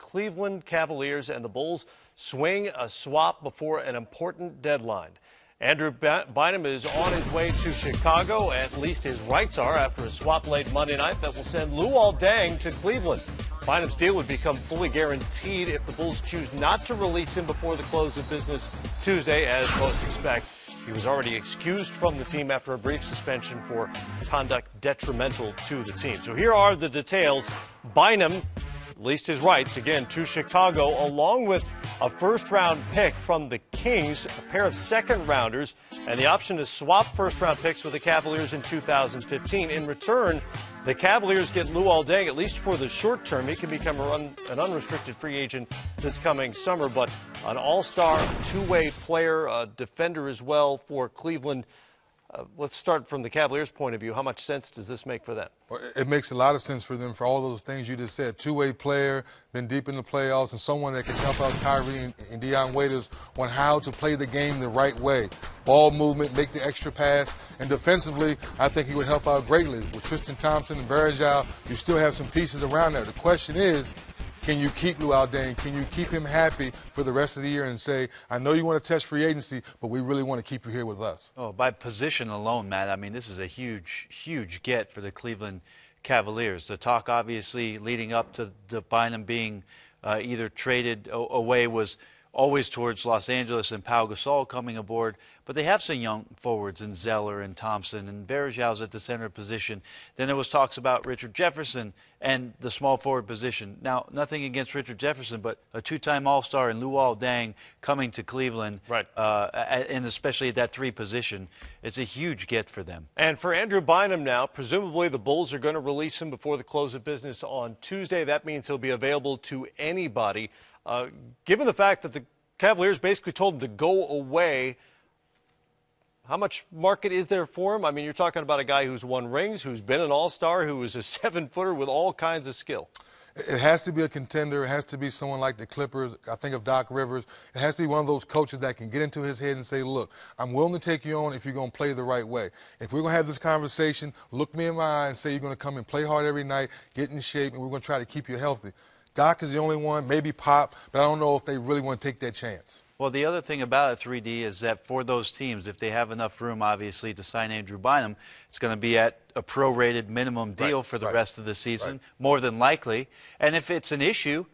Cleveland Cavaliers, and the Bulls swing a swap before an important deadline. Andrew Bynum is on his way to Chicago, at least his rights are, after a swap late Monday night that will send Luol Deng to Cleveland. Bynum's deal would become fully guaranteed if the Bulls choose not to release him before the close of business Tuesday, as most expect. He was already excused from the team after a brief suspension for conduct detrimental to the team. So here are the details. Bynum, at least his rights, again, to Chicago, along with a first-round pick from the Kings, a pair of second-rounders, and the option to swap first-round picks with the Cavaliers in 2015. In return, the Cavaliers get Luol Deng, at least for the short term. He can become an unrestricted free agent this coming summer, but an all-star, two-way player, a defender as well for Cleveland. Let's start from the Cavaliers' point of view. How much sense does this make for them? Well, it makes a lot of sense for them for all those things you just said. Two-way player, been deep in the playoffs, and someone that can help out Kyrie and Dion Waiters on how to play the game the right way. Ball movement, make the extra pass, and defensively, I think he would help out greatly. With Tristan Thompson and Varejao, you still have some pieces around there. The question is, can you keep Luol Deng? Can you keep him happy for the rest of the year and say, I know you want to test free agency, but we really want to keep you here with us? Oh, by position alone, Matt, I mean, this is a huge, huge get for the Cleveland Cavaliers. The talk, obviously, leading up to Bynum being either traded away was always towards Los Angeles and Pau Gasol coming aboard. But they have some young forwards in Zeller and Thompson, and Varejao's at the center position. Then there was talks about Richard Jefferson and the small forward position. Now, nothing against Richard Jefferson, but a two-time All-Star in Luol Deng coming to Cleveland, right. And especially at that three position, it's a huge get for them. And for Andrew Bynum now, presumably the Bulls are going to release him before the close of business on Tuesday. That means he'll be available to anybody. Given the fact that the Cavaliers basically told him to go away, how much market is there for him? I mean, you're talking about a guy who's won rings, who's been an all-star, who is a 7-footer with all kinds of skill. It has to be a contender. It has to be someone like the Clippers. I think of Doc Rivers. It has to be one of those coaches that can get into his head and say, look, I'm willing to take you on if you're going to play the right way. If we're going to have this conversation, look me in my eye and say you're going to come and play hard every night, get in shape, and we're going to try to keep you healthy. Doc is the only one, maybe Pop, but I don't know if they really want to take that chance. Well, the other thing about it, 3D, is that for those teams, if they have enough room, obviously, to sign Andrew Bynum, it's going to be at a prorated minimum deal for the rest of the season, more than likely. And if it's an issue,